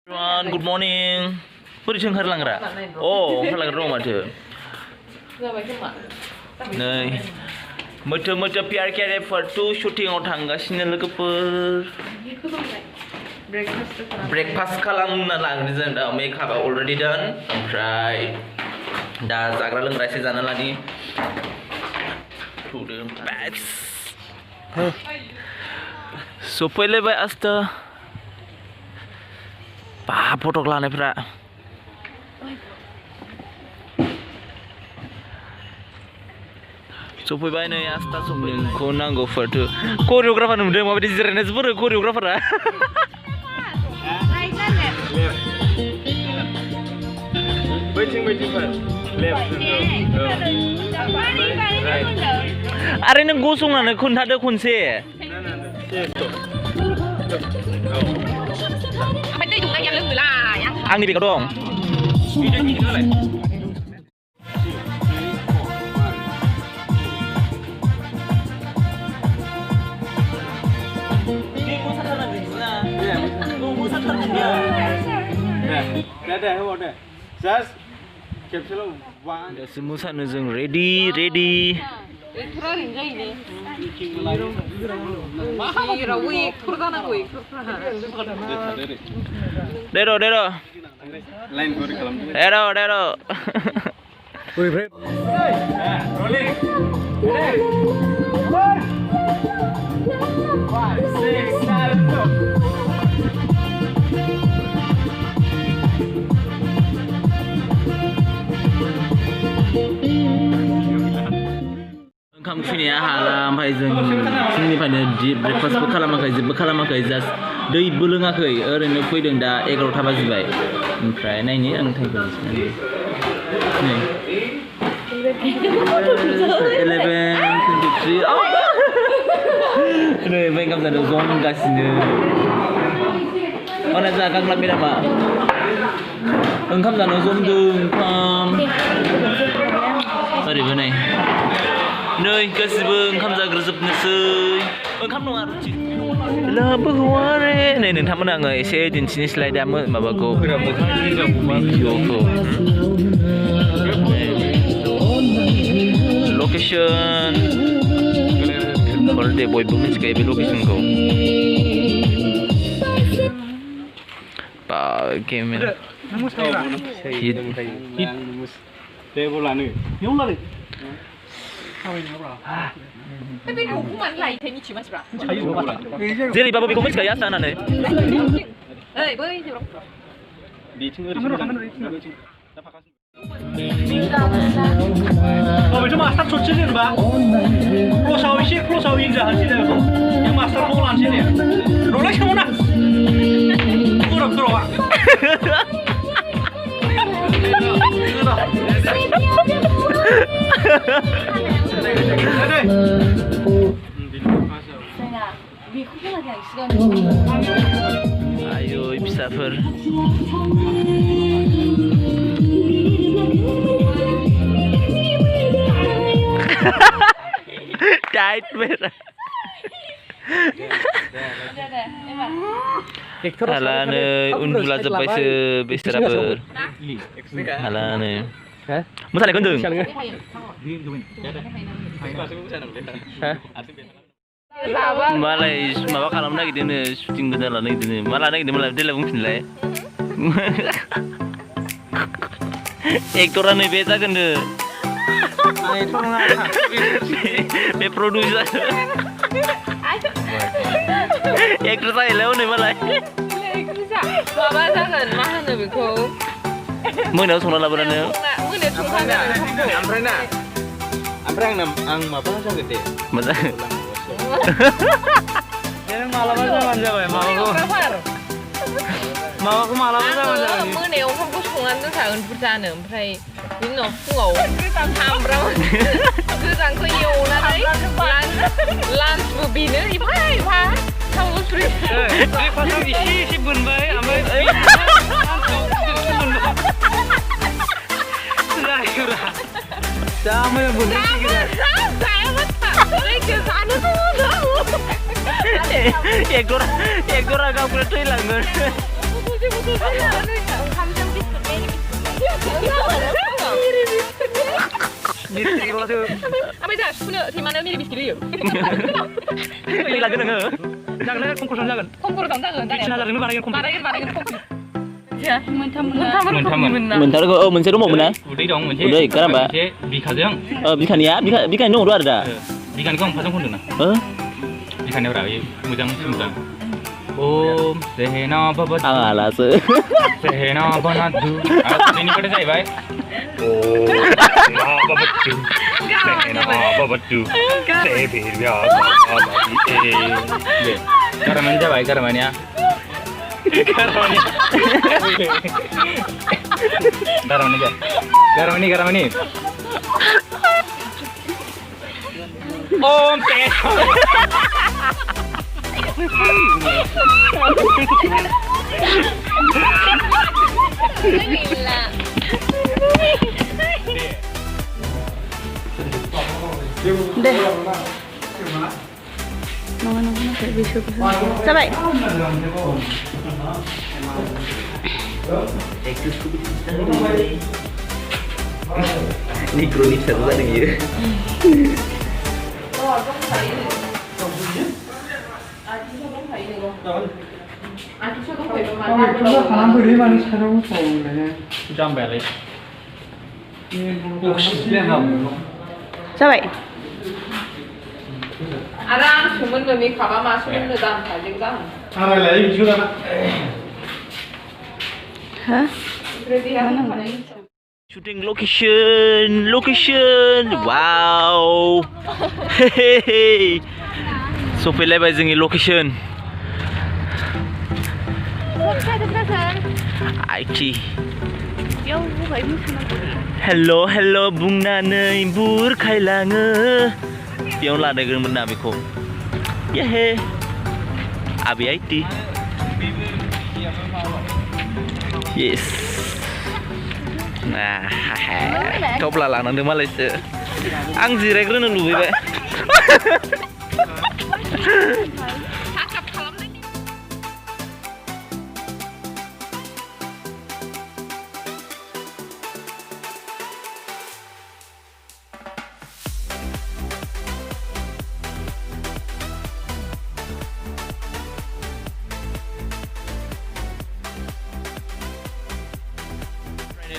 Everyone, good morning. Boरै ओंखारलांग्रा? ओंखारलांग्रा दं माथो. नै मोथो पियार केरेफोर टु शुटिंआव थांगासिनो लोगोफोर. ब्रेकफास्ट खालामना लाग्रो जों दा मेकआपआ अलरेडि डान. ओमफ्राय दा जाग्रा लोंग्रा एसे जाना लानि. सफैलायबाय आस्था. फटक लानायफ्रा सफैबाय नै आस्था सफैखौ नांगौ फटो. करिय'ग्राफार नुदों माबायदि जिरायनाय जोबोर करिय'ग्राफारा. आरे नों गसंनानै खोन्थादो खनसे. आंनि बेगाव दं. दासो मोसानो जों रेडि. ओंखाम खुफैनाया हाला. ओमफ्राय जों फुंनिफ्रायनो ब्रेकफास्टबो खालामाखै, जेबो खालामाखै, जास्ट दैबो लोङाखै, ओरैनो फैदों. दा 11टा बाजिबाय. ओमफ्राय नायनि आं टाइमखौ नै 11:23. नै ओमफ्राय ओंखाम जानो जमगासिनो. माने जोंहा गांग्ला मेदामा ओंखाम जानो जमदों. ओरैबो नै गासिबो ओंखाम जाग्रोजोबनोसै. ओंखाम नङा रुटि. लाबोगौआरे नै नोंथांमोन आङो एसे दिन्थिनोसैलाय दा माबाखौ भिडिअखौ. लकेसन दे बयबो मिथिखायो बे लकेसनखौ. केमेरा जेरैबाबो बेखौ मिथिखायो आसा होननानै. बेथ' मास्टार शटसो जेनेबा क्लसाव इन जाहोनोसै बेखौ. नों मास्टारखौ लानोसै ने रलाय सोङोना खर'आ आयु फिसाफोर. टाइट मेरा हालानै उन्दुला जोब्बायसो बेसोराफोर. हालानै मोसानायखौ होनदों. मालाय माबा खालामनो नागिरदोंनो, शुटिं गोदान लानो नागिरदोंनो. मा लानो नागिरदों मालाय देलाय बुंफिनलाय. एक्टरा नै बे जागोननो. बे प्रडिउसार एक्टर जाहैलाय हनै मालाय. माबा जागोन मा होनो बेखौ मोनायाव संना लाबोनानै मोनायाव संखानो. ओमफ्राय आं माबा जागोन दे. मा जागोन? मालाबा जाबानो जाबाय. माबाखौ मालाबा जाबानो जाबाय. मोनायाव ओंखामखौ संनानै दोनखागोन बुरजानो. ओमफ्राय बिनि उनाव फुङाव सामब्राम गोजांखौ एवनानै लान्चबो बेनो एफा थावल' सुरि. ब्रेकफास्टआव एसे बोनबाय. ओमफ्राय जा मोजां बोनबाय. एक्टरा गावखौनो थैलांगोन. Miri lo tuh. Apa itu? Punya di mana miri biskit yuk? Ini lagi nengah. Jangan konkur jangan. Konkur jangan. Cina lagi nengah konkur. Barangin konkur. Ya, mentah. Bentar kok, oh moncel mau mana? Udah dong, moncel. Udah, kenapa? Bika dong. Bikan ya, bikan nong ada. Bikan kong pasang kundu nah. Bikan berapa? Mujang sembilan. Om Sehena Babatu. Alah se. Sehena Babatu. Ini pada saya baik. Om Sehena Babatu. Sehena Babatu. Sebirnya Babatu. Karaman aja baik karamannya. Garam ini. Om Gila. Deh. Mana kayak bisu Sampai. Ini kronik satu lagi ya. Jam balik. Sampai. Aram sumun demi kaba masukin nedam kajik dam. Hah? Berarti mana? Shooting location. Wow. Hehehe. So lebar जोंनि location. IT. Hello बुंनानै बुरखायलाङो. बेयाव लादोंमोन ना बेखौ. Yehe. Abi IT. Yes. Nah, topla लानांदों मालायसो. आं जिरायग्रोनो लुबैबाय.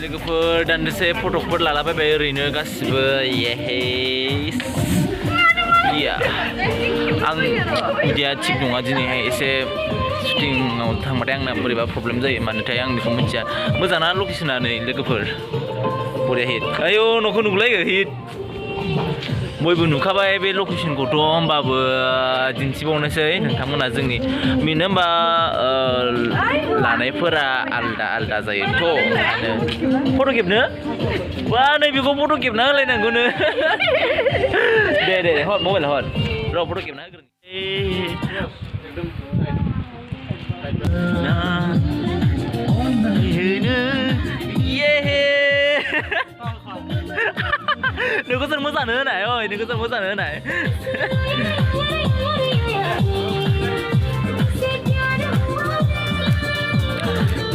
लोगोफोर दान्दिसे फटकफोर लालाबायबाय ओरैनो गासिबो येहेस या आं इदिया थिग नङा दिनैहाय एसे शुटिंआव थांबाथाय आंना बोरैबा प्रब्लेम जायो मानोथाय आं बेखौ मिथिया मोजाङा लकेसना नै लोगोफोर बरिया हिट आयौ न'खौ नुलायो हिट बयबो नुखाबाय बे लकेसनखौथ' होमबाबो दिन्थिबावनोसै नोंथांमोना जोंनि बेनो होमबा लानायफोरा आलदा जायोथ' फट' खेबनो बा नैबेखौ फट' खेबना होलायनांगौनो दे हर मबाइल हर र' फट' खेबना होग्रोनि नोंखौ जों मोजाङानो होनाय ओइ नोंखौ जों मोजाङानो होनाय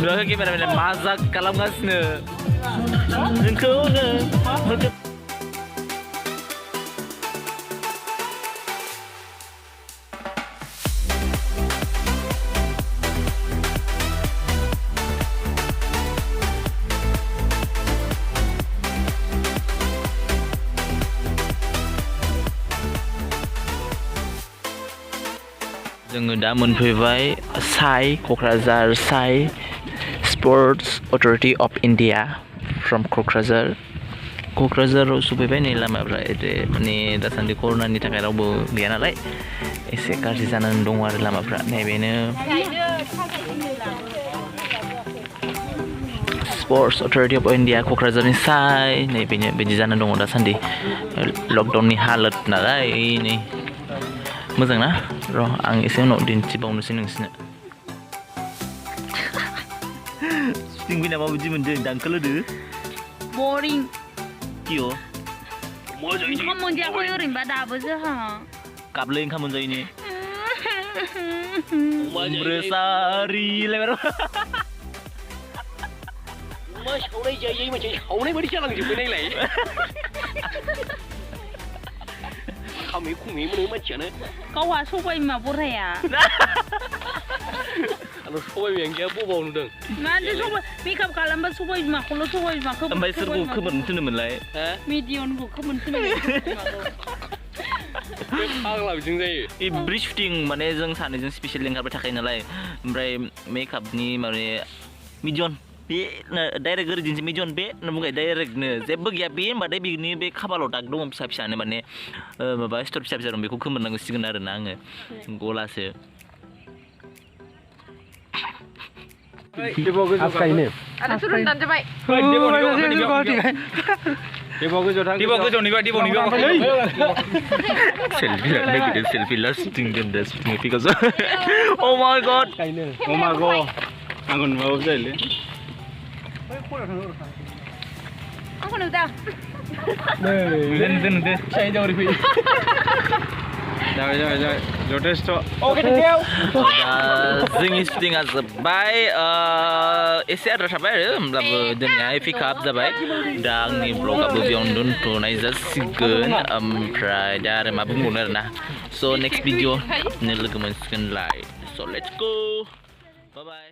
नुवाखै केमेरामेना माजाक खालामगासिनो नोंखौनो जोङो दा मोनफैबाय साइ क'क्राझार साइ sports authority of India from क'क्राझाराव सफैबाय नै लामाफ्रा माने दासान्दि कर'नानि थाखाय रावबो गैया नालाय एसे गाज्रि जानानै दङ आरो लामाफ्रा नैबेनो स्पर्ट्स अथ'रिटि अफ इन्डिया क'क्राझारनि साइ नैबेनो बिदि जानानै दङ दासान्दि लकडाउननि हालोद नालाय नै मोजां ना र' आं एसे उनाव दिन्थिबावनोसै नोंसिनो शुटिं फैना माबायदि मोनदों दांखोल होदो Boring. किय' ओंखाम मोनजायाखै ओरैनोबा दाबो जोहा गाबलै ओंखाम मोनजायैनि ब्रोसारि मा सावनाय जायै मोनसे सावनाय बायदि जालांजोब्बाय नायलाय खामै खुमै मोनो मानसियानो गावहा सबाय बिमा बरहाया आंनाव सबाय बिमाया बबाव नुदों मानो सबाय मेकआप खालामबा सबाय बिमाखौल' सबाय बिमाखौ ओमफ्राय सोरखौ खोमोरनो थिनोमोनलाय मिडियनखौ खोमोन बे फाग्ला बिदिनो जायो एभ्रि शुटिं माने जों सानैजों स्पेसियल ओंखारबाय थाखायो नालाय ओमफ्राय मेकआपनि माने मिडियन बे डाइरेक्ट ओरैजोंसो मिडियन बे होनना बुंबाय डाइरेक्टनो जेबो गैया बे होनबाथाय बिनि बे खाफालाव दाग दङ फिसा फिसानो माने माबा सिथर फिसा फिसा दं बेखौ खोमोरनांसिगोन आरोना आङो Galaso Ada turun dan coba. Selfie lasting dan lasting because oh my god आंखौ नुबाबो जायोलै आंखौ नुदों नुदो फिसायै जावरि फैयो जाबाय जथेस्थ' जोंनि शुटिंआ जोब्बाय एसे आद्रा थाबाय आरो होमब्लाबो दिनैहाय पिकआप जाबाय दा आंनि ब्लगाबो बेयावनो दोनथ'नाय जासिगोन ओमफ्राय दा आरो मा बुंबावनो आरोना स' नेक्स्ट भिडिअ लोगो मोनसिगोनलाय स' लेट्स गो बाय बाय